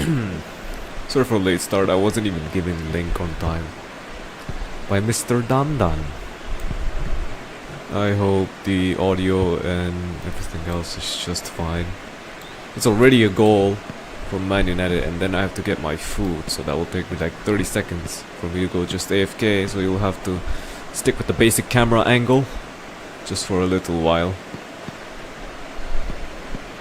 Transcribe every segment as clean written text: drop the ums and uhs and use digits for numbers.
Sorry for a late start, I wasn't even given link on time by Mr. Dandan. I hope the audio and everything else is just fine. It's already a goal from Man United, and then I have to get my food, so that will take me like 30 seconds for me to go just AFK, so you'll have to stick with the basic camera angle just for a little while.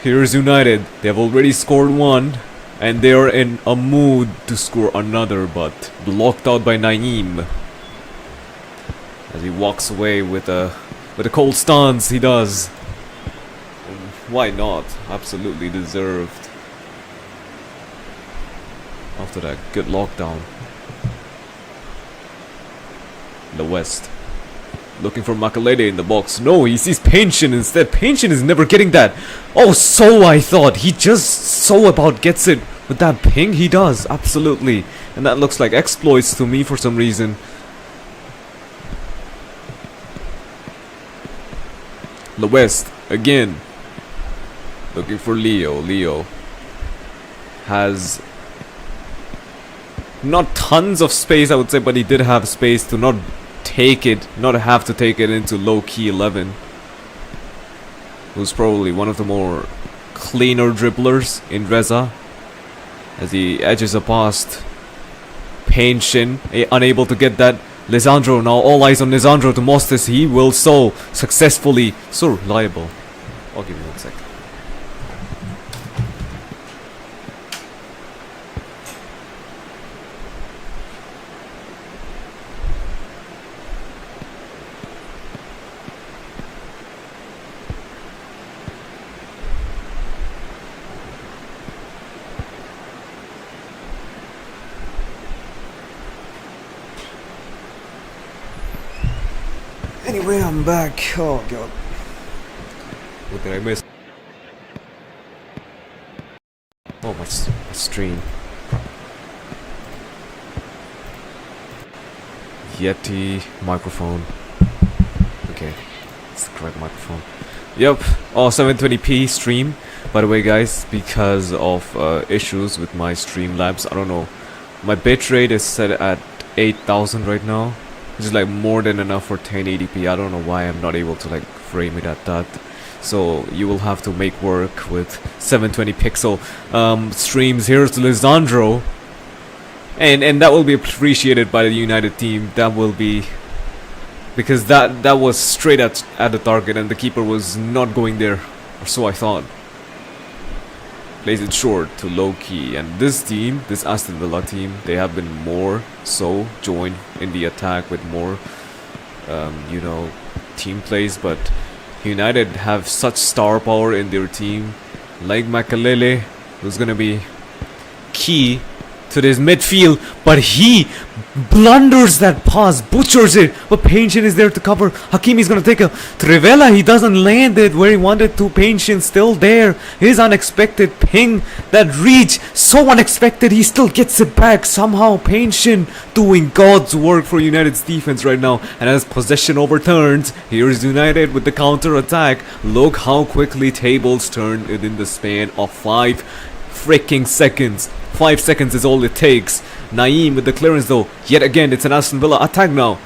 Here's United. They have already scored one, and they are in a mood to score another, but blocked out by Naeem. As he walks away with a cold stance, he does. And why not? Absolutely deserved. After that good lockdown. The West. Looking for Makalede in the box. No, he sees Pension instead. Pension is never getting that. Oh, so I thought. He just so about gets it with that ping. He does, absolutely. And that looks like exploits to me for some reason. The West, again. Looking for Leo. Leo has not tons of space, I would say, but he did have space to not have to take it into low-key 11. Who's probably one of the more cleaner dribblers in Reza. As he edges past Pension, unable to get that. Lisandro, now all eyes on Lisandro to Mostes. He will so successfully, so reliable. I'll give you 1 sec. Anyway, I'm back. Oh god. What did I miss? Oh, my stream. Yeti microphone. Okay, it's the correct microphone. Yep. Oh, 720p stream. By the way, guys, because of issues with my Streamlabs, I don't know. My bitrate is set at 8,000 right now. Which is like more than enough for 1080p. I don't know why I'm not able to like frame it at that. So you will have to make work with 720 pixel streams. Here's Lisandro. And that will be appreciated by the United team. That will be, because that was straight at the target and the keeper was not going there. Or so I thought. Plays it short to low-key, and this team, this Aston Villa team, they have been more so joined in the attack with more, you know, team plays, but United have such star power in their team, like Makalele, who's gonna be key to this midfield, but he blunders that pass, butchers it, but Pension is there to cover. Hakimi's gonna take a Trivela, he doesn't land it where he wanted to. Pension still there. His unexpected ping, that reach, so unexpected, he still gets it back. Somehow Pension doing God's work for United's defense right now. And as possession overturns, here's United with the counter attack. Look how quickly tables turn within the span of 5 freaking seconds. 5 seconds is all it takes. Naeem with the clearance though. Yet again, it's an Aston Villa attack now.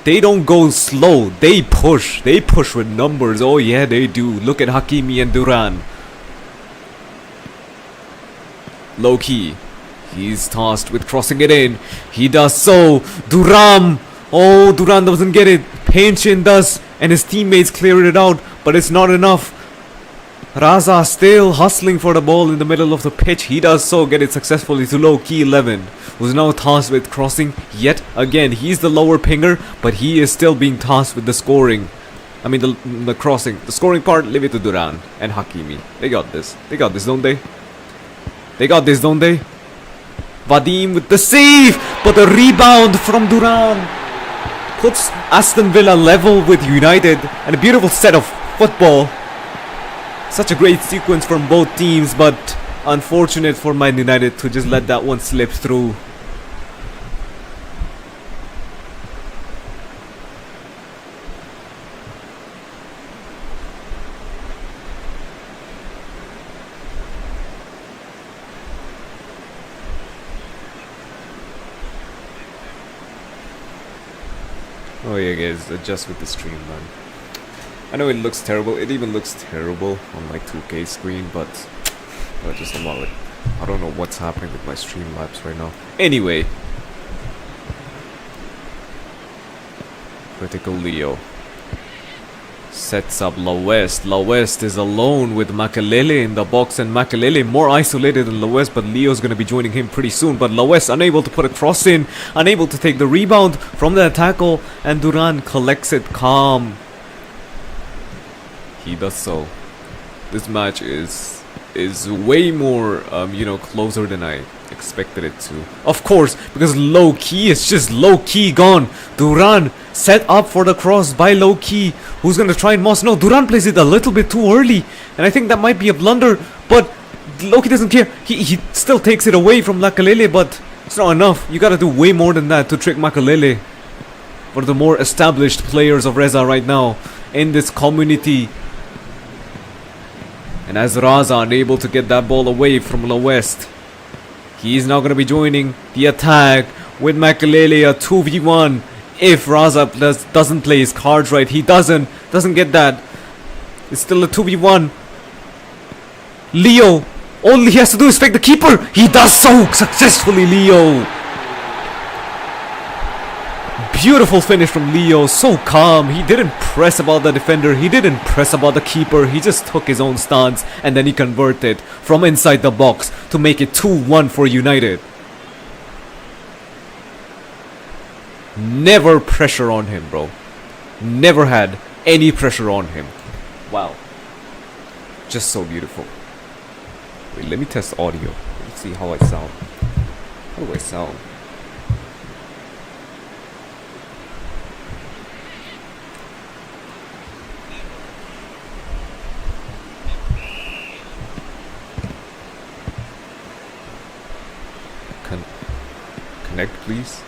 They don't go slow. They push. They push with numbers. Oh yeah, they do. Look at Hakimi and Duran. Low key. He's tasked with crossing it in. He does so. Duran. Oh, Duran doesn't get it. Pension does. And his teammates clear it out. But it's not enough. Raza still hustling for the ball in the middle of the pitch. He does so, get it successfully to low-key 11, who's now tasked with crossing. Yet again, he's the lower pinger, but he is still being tasked with the scoring. I mean, the crossing. The scoring part, leave it to Duran and Hakimi. They got this. They got this, don't they? They got this, don't they? Vadim with the save, but the rebound from Duran puts Aston Villa level with United, and a beautiful set of football. Such a great sequence from both teams, but unfortunate for Man United to just let that one slip through. Oh yeah, guys, adjust with the stream, man. I know it looks terrible. It even looks terrible on my 2K screen, but just allow it. I don't know what's happening with my Streamlabs right now. Anyway, critical Leo sets up La West. La West is alone with Makalele in the box, and Makalele more isolated than La West, but Leo's going to be joining him pretty soon. But La West unable to put a cross in, unable to take the rebound from the tackle, and Duran collects it calm. He does so. This match is way more, closer than I expected it to. Of course, because low-key, it's just low-key gone. Duran set up for the cross by low-key. Who's going to try and Moss? No, Duran plays it a little bit too early. And I think that might be a blunder. But low-key doesn't care. He still takes it away from Makalele, but it's not enough. You got to do way more than that to trick Makalele. For the more established players of Reza right now in this community. And as Raza unable to get that ball away from La West, he's now going to be joining the attack with Makalele, a 2v1. If Raza doesn't play his cards right, he doesn't get that. It's still a 2v1. Leo, all he has to do is fake the keeper. He does so successfully, Leo. Beautiful finish from Leo, so calm. He didn't press about the defender, he didn't press about the keeper, he just took his own stance and then he converted from inside the box to make it 2-1 for United. Never pressure on him, bro. Never had any pressure on him. Wow. Just so beautiful. Wait, let me test audio. Let's see how I sound. How do I sound? Connect, please.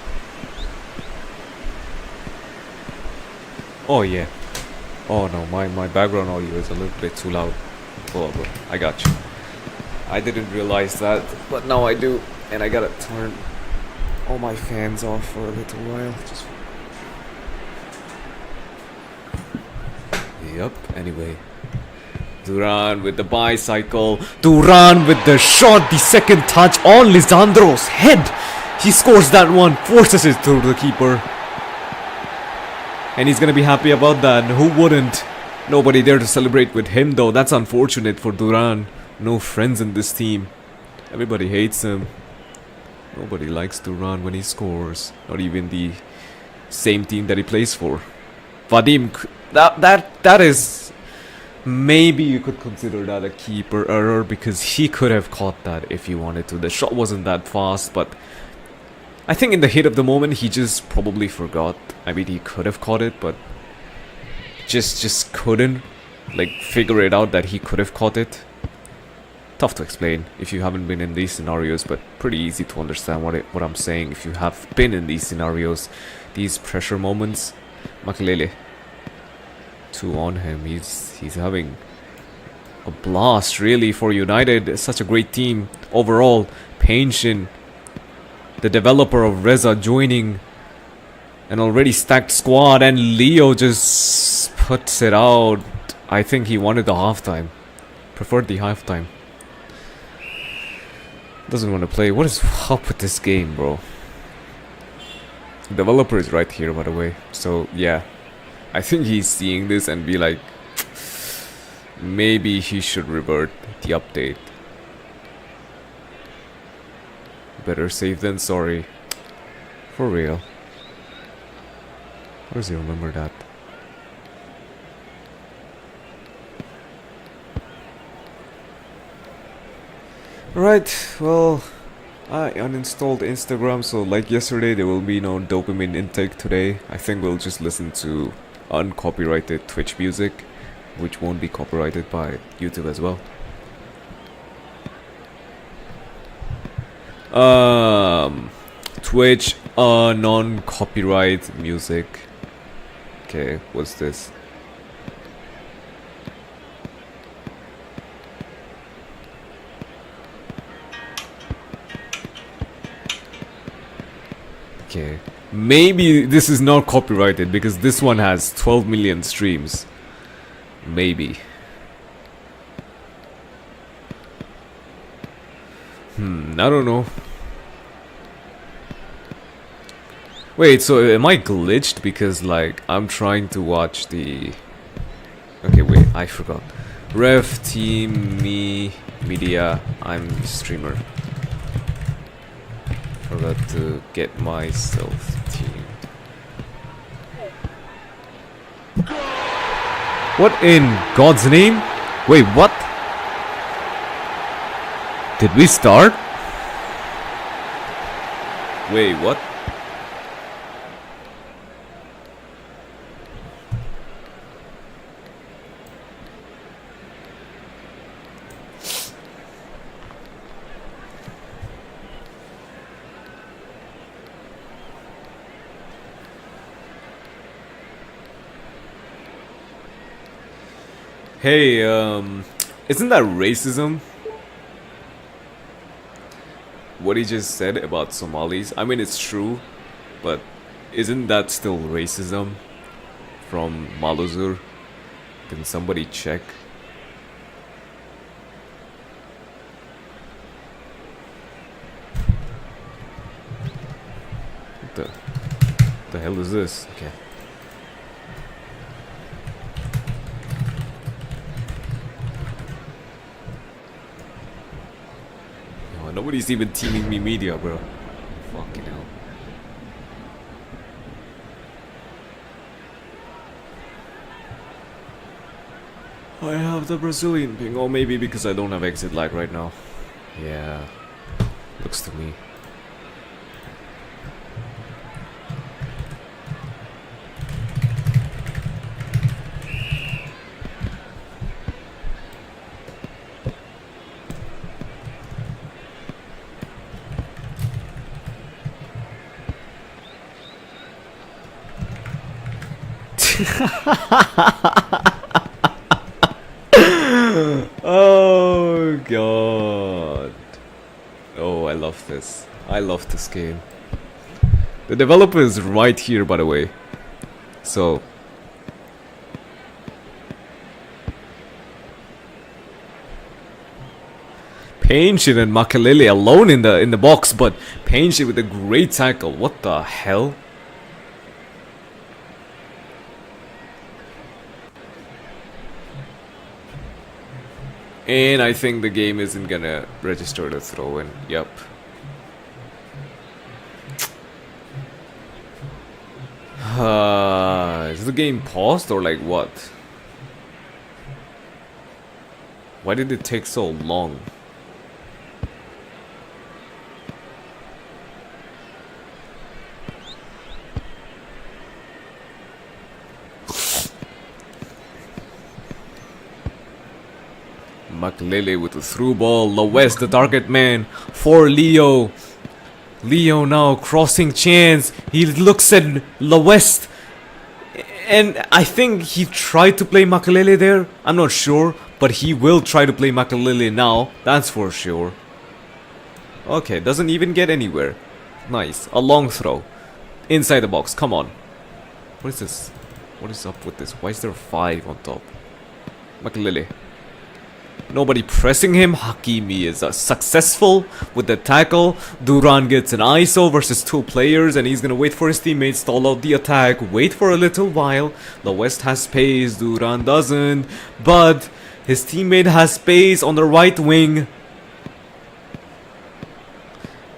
Oh yeah. Oh no, my background audio is a little bit too loud. Oh, bro, I got you. I didn't realize that, but now I do, and I gotta turn all my fans off for a little while. Yep. Anyway. Duran with the bicycle. Duran with the shot. The second touch on Lisandro's head. He scores that one. Forces it through the keeper. And he's gonna be happy about that. Who wouldn't? Nobody there to celebrate with him though. That's unfortunate for Duran. No friends in this team. Everybody hates him. Nobody likes Duran when he scores. Not even the same team that he plays for. Vadim, that is... Maybe you could consider that a keeper error because he could have caught that if he wanted to. The shot wasn't that fast, but I think in the heat of the moment he just probably forgot. I mean, he could have caught it, but just couldn't like figure it out that he could have caught it. Tough to explain if you haven't been in these scenarios, but pretty easy to understand what I'm saying if you have been in these scenarios, these pressure moments. Makalele. 2 on him. He's having a blast really for United. It's such a great team overall. Painchen, the developer of Reza, joining an already stacked squad, and Leo just puts it out. I think he wanted the halftime. Preferred the halftime. Doesn't want to play. What is up with this game, bro? Developer is right here, by the way. So yeah, I think he's seeing this and be like, maybe he should revert the update. Better safe than sorry. For real. How does he remember that? Right, well, I uninstalled Instagram, so like yesterday, there will be no dopamine intake today. I think we'll just listen to uncopyrighted Twitch music, which won't be copyrighted by YouTube as well. Twitch, non-copyright music. Okay, what's this? Okay. Maybe this is not copyrighted because this one has 12 million streams. Maybe. I don't know. Wait, so am I glitched? Because, like, I'm trying to watch the... Okay, wait, I forgot. Ref, team, me, media, I'm streamer. Forgot to get myself team. What in God's name? Wait, what? Did we start? Wait, what? Hey, isn't that racism? What he just said about Somalis? I mean, it's true, but isn't that still racism from Malazur? Can somebody check? What the hell is this? Okay. Nobody's even teaming me media, bro. Fucking hell. I have the Brazilian ping. Or maybe because I don't have exit lag right now. Yeah. Looks to me. Oh god. Oh, I love this. I love this game. The developer is right here, by the way. So Painshit and Makalele alone in the box, but Painshit with a great tackle. What the hell? And I think the game isn't gonna register the throw in. Yep. Is the game paused or like what? Why did it take so long? Makalele with the through ball. Lewis, the target man for Leo. Leo now crossing chance. He looks at Lewis. And I think he tried to play Makalele there. I'm not sure. But he will try to play Makalele now. That's for sure. Okay, doesn't even get anywhere. Nice. A long throw. Inside the box. Come on. What is this? What is up with this? Why is there 5 on top? Makalele. Nobody pressing him. Hakimi is successful with the tackle. Duran gets an ISO versus 2 players, and he's gonna wait for his teammates, stall out the attack, wait for a little while. The West has space, Duran doesn't, but his teammate has space on the right wing.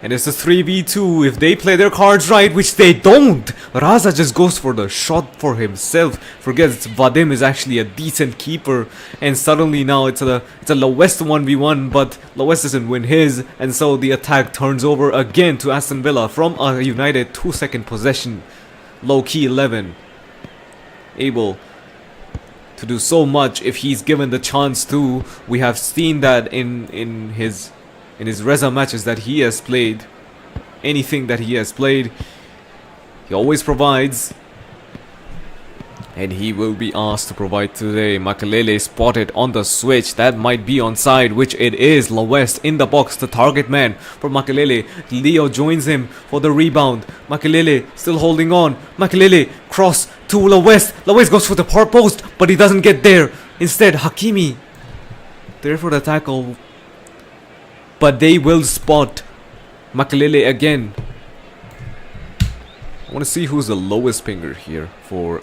And it's a 3v2 if they play their cards right, which they don't. Raza just goes for the shot for himself. Forgets Vadim is actually a decent keeper. And suddenly now it's a Lewest 1v1, but Lewest doesn't win his. And so the attack turns over again to Aston Villa from a United 2-second possession. Low-key 11. Able to do so much if he's given the chance to. We have seen that in his Reza matches that he has played. Anything that he has played, he always provides. and he will be asked to provide today. Makelele spotted on the switch. That might be onside, which it is. Lawest in the box, the target man for Makelele. Leo joins him for the rebound. Makelele still holding on. Makelele cross to Lawest. Lawest goes for the far post, but he doesn't get there. Instead, Hakimi there for the tackle, but they will spot Makelele again. I want to see who's the lowest pinger here for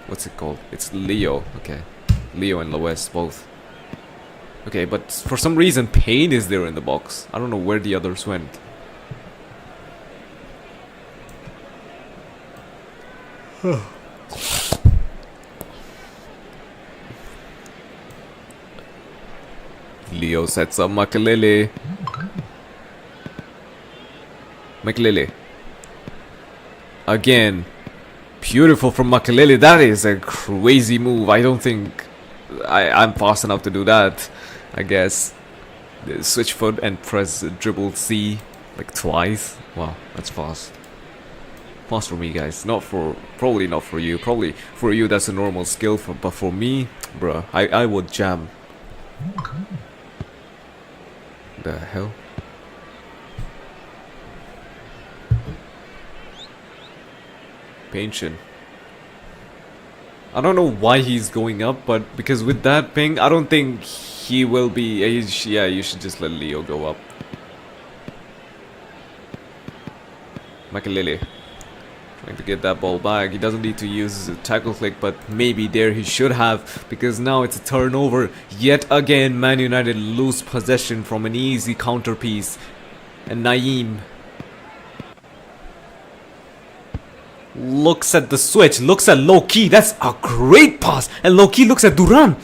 what's it called? It's Leo. Okay, Leo and Lewis both. Okay, but for some reason Payne is there in the box. I don't know where the others went. Leo sets up Makelele. Makelele. Again. Beautiful from Makelele. That is a crazy move. I don't think I'm fast enough to do that. I guess. Switch foot and press dribble C like twice. Wow, that's fast. Fast for me, guys. Probably not for you. Probably for you that's a normal skill. But for me, bruh, I would jam. The hell? Pension. I don't know why he's going up, but because with that ping, I don't think he will be. Yeah, you should just let Leo go up. Makelele trying to get that ball back. He doesn't need to use a tackle flick, but maybe there he should have, because now it's a turnover. Yet again, Man United lose possession from an easy counter piece. And Naeem looks at the switch, looks at Loki. That's a great pass. And Loki looks at Duran.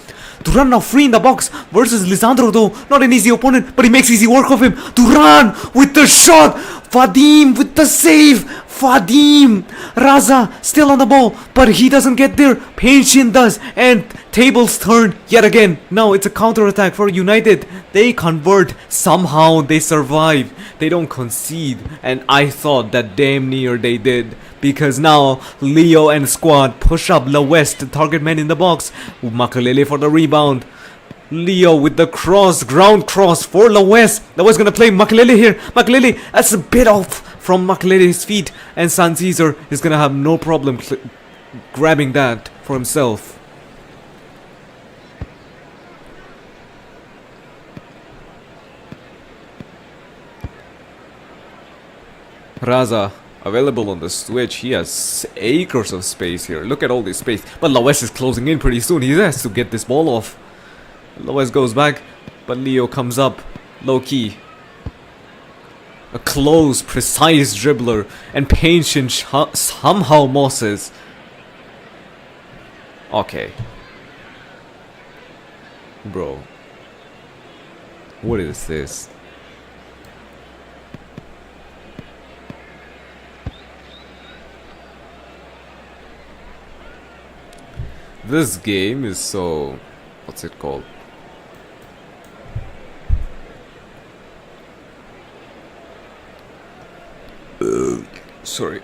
Duran now free in the box versus Lisandro, though. Not an easy opponent, but he makes easy work of him. Duran with the shot. Vadim with the save. Vadim. Raza still on the ball, but he doesn't get there. Pension does. And tables turn yet again. Now it's a counter attack for United. They convert. Somehow they survive. They don't concede. And I thought that damn near they did. Because now Leo and squad push up Lewis, the target man in the box. Makelele for the rebound. Leo with the cross, ground cross for Lewis. Lewis gonna play Makelele here. Makelele, that's a bit off from Makelele's feet. And San Cesar is gonna have no problem grabbing that for himself. Raza available on the switch. He has acres of space here. Look at all this space. But Lewis is closing in pretty soon. He has to get this ball off. Lewis goes back, but Leo comes up. Low key. A close, precise dribbler. And Pension somehow mosses. Okay. Bro. What is this? This game is so... what's it called? Sorry.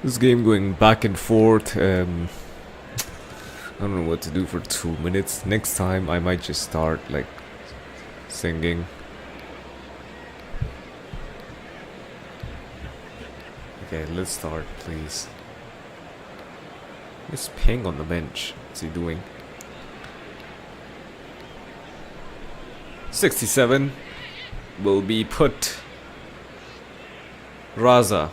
This game going back and forth. I don't know what to do for 2 minutes. Next time I might just start like singing. Okay, let's start, please. It's Ping on the bench. What's he doing? 67 will be put. Raza.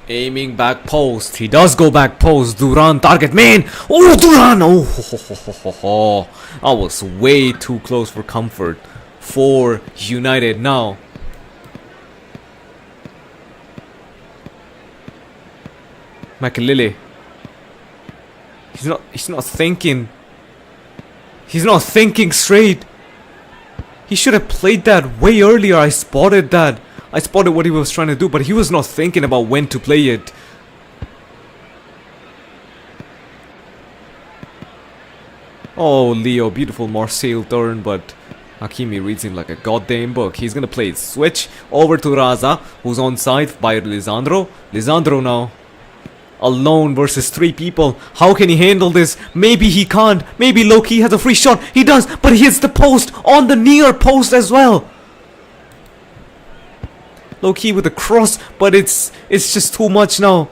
Aiming back post. He does go back post. Duran target man. Oh, Duran. Oh, ho, ho, ho, ho, ho. I was way too close for comfort for United now. Makalele. He's not thinking. He's not thinking straight. He should have played that way earlier. I spotted that. I spotted what he was trying to do, but he was not thinking about when to play it. Oh, Leo, beautiful Marseille turn, but Hakimi reads him like a goddamn book. He's gonna play it. Switch over to Raza, who's on side by Lisandro. Lisandro now. Alone versus 3 people. How can he handle this? Maybe he can't. Maybe low-key has a free shot. He does, but he hits the post on the near post as well. Low-key with a cross, but it's just too much now.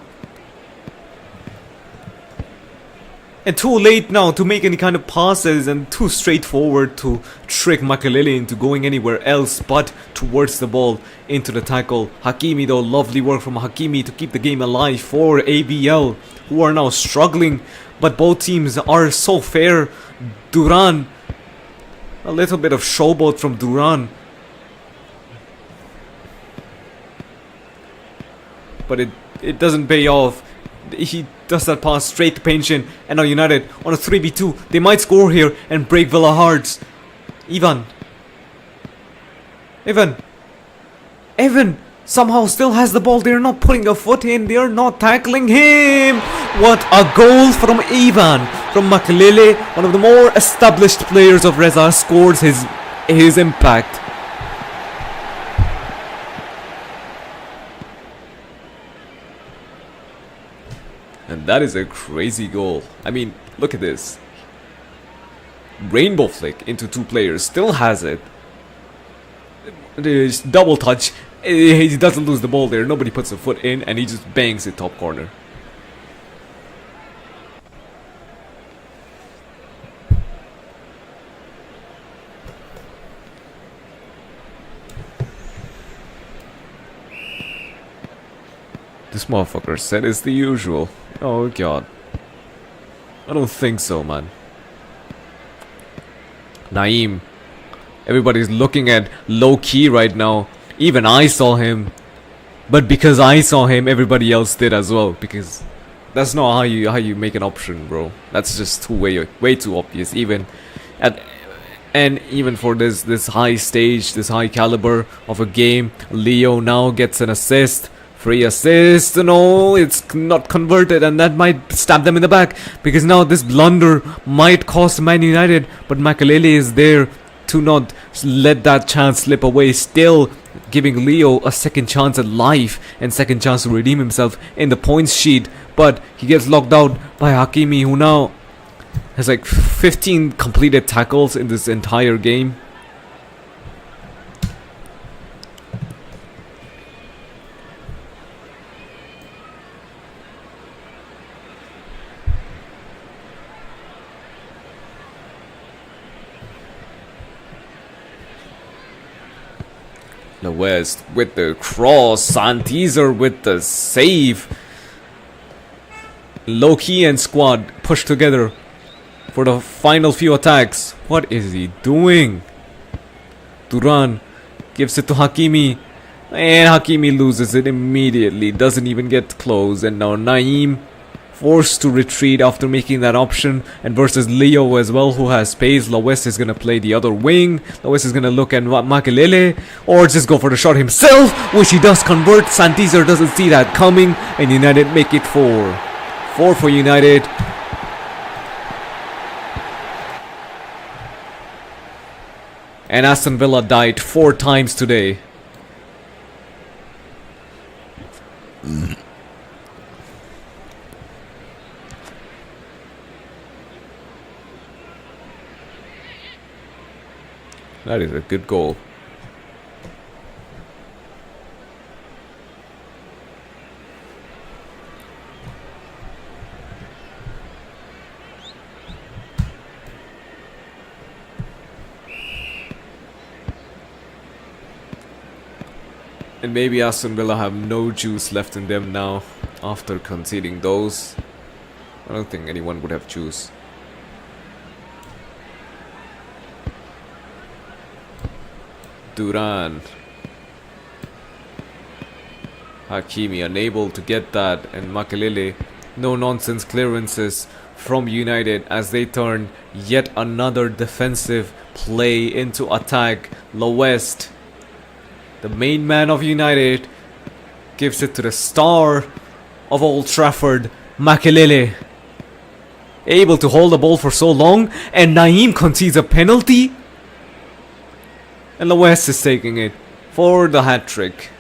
And too late now to make any kind of passes, and too straightforward to trick Makalele into going anywhere else but towards the ball into the tackle. Hakimi though, lovely work from Hakimi to keep the game alive for ABL, who are now struggling, but both teams are so fair. Duran, a little bit of showboat from Duran, but it doesn't pay off. He does that pass straight to Pension, and now United on a 3v2. They might score here and break Villa hearts. Evan somehow still has the ball. They're not putting a foot in. They're not tackling him. What a goal from Ivan. From Makalele, one of the more established players of Reza, scores his impact. And that is a crazy goal. I mean, look at this. Rainbow flick into 2 players. Still has it. There's double touch. He doesn't lose the ball there. Nobody puts a foot in, and he just bangs it top corner. This motherfucker said it's the usual. Oh god. I don't think so, man. Naeem. Everybody's looking at low-key right now. Even I saw him. But because I saw him, everybody else did as well. Because that's not how you make an option, bro. That's just way too obvious. Even even for this high stage, this high caliber of a game, Leo now gets an assist. Free assist, no, it's not converted, and that might stab them in the back, because now this blunder might cost Man United, but Makalele is there to not let that chance slip away, still giving Leo a second chance at life and second chance to redeem himself in the points sheet, but he gets locked out by Hakimi, who now has like 15 completed tackles in this entire game. The West with the cross, Santizer with the save. Low-key and squad pushed together for the final few attacks. What is he doing? Duran gives it to Hakimi, and Hakimi loses it immediately. Doesn't even get close, and now Naeem forced to retreat after making that option, and versus Leo as well, who has space. Lawes is gonna play the other wing. Lawes is gonna look at Makalele, or just go for the shot himself, which he does convert. Santizer doesn't see that coming, and United make it 4. 4 for United. And Aston Villa died 4 times today. That is a good goal. And maybe Aston Villa have no juice left in them now after conceding those. I don't think anyone would have juice. Duran. Hakimi unable to get that, and Makelele, no nonsense clearances from United as they turn yet another defensive play into attack. West, the main man of United, gives it to the star of Old Trafford, Makelele. Able to hold the ball for so long, and Naeem concedes a penalty. And West is taking it for the hat-trick.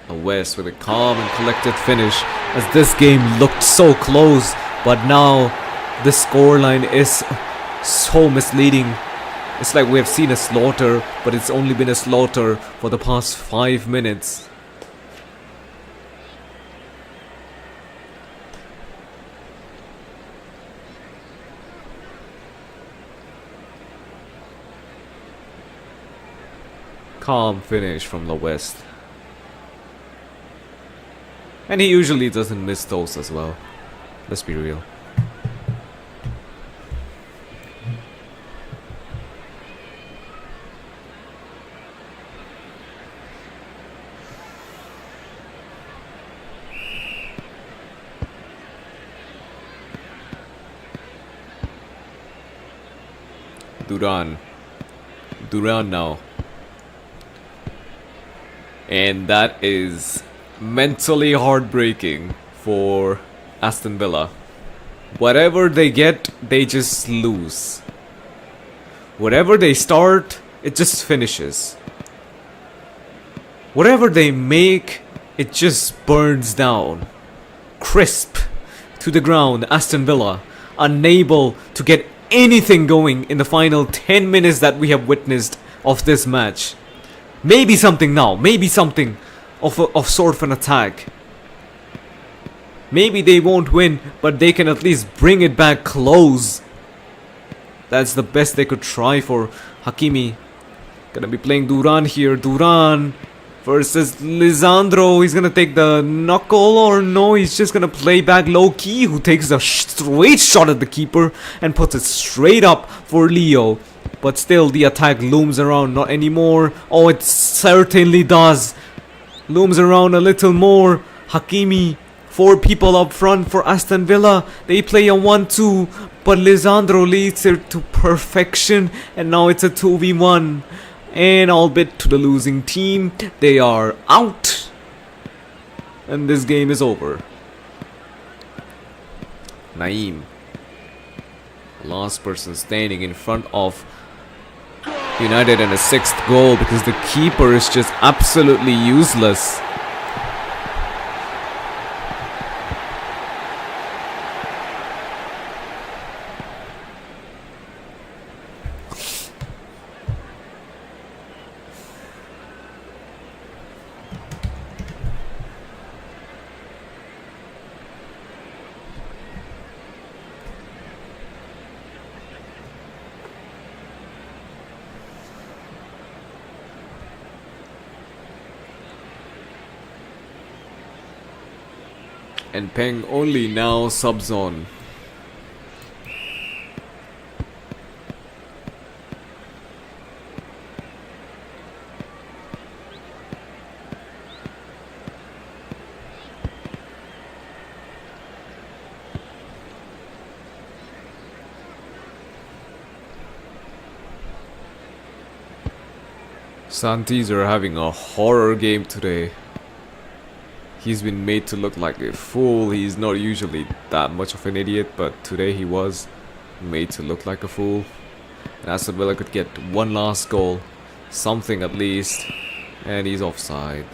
West with a calm and collected finish as this game looked so close, but now the scoreline is so misleading. It's like we have seen a slaughter, but it's only been a slaughter for the past 5 minutes. Calm finish from the West. And he usually doesn't miss those as well. Let's be real. Duran now. And that is mentally heartbreaking for Aston Villa. Whatever they get, they just lose. Whatever they start, it just finishes. Whatever they make, it just burns down. Crisp to the ground, Aston Villa, unable to get anything going in the final 10 minutes that we have witnessed of this match. Maybe something now, maybe something of sort of an attack. Maybe they won't win, but they can at least bring it back close. That's the best they could try for. Hakimi gonna be playing Duran here. Duran versus Lisandro. He's gonna take the knuckle, or no, he's just gonna play back low key, who takes a straight shot at the keeper and puts it straight up for Leo. But still the attack looms around, not anymore. Oh, it certainly does. Looms around a little more. Hakimi, 4 people up front for Aston Villa. They play a 1-2, but Lisandro leads it to perfection, and now it's a 2v1. And albeit to the losing team, they are out, and this game is over. Naeem, last person standing in front of United, and a 6th goal because the keeper is just absolutely useless. And Peng only now subs on. Santis are having a horror game today. He's been made to look like a fool. He's not usually that much of an idiot, but today he was made to look like a fool. And Aston Villa could get one last goal, something at least, and he's offside.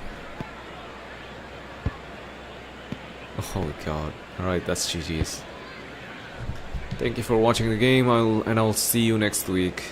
Oh god. Alright, that's GG's. Thank you for watching the game, and I'll see you next week.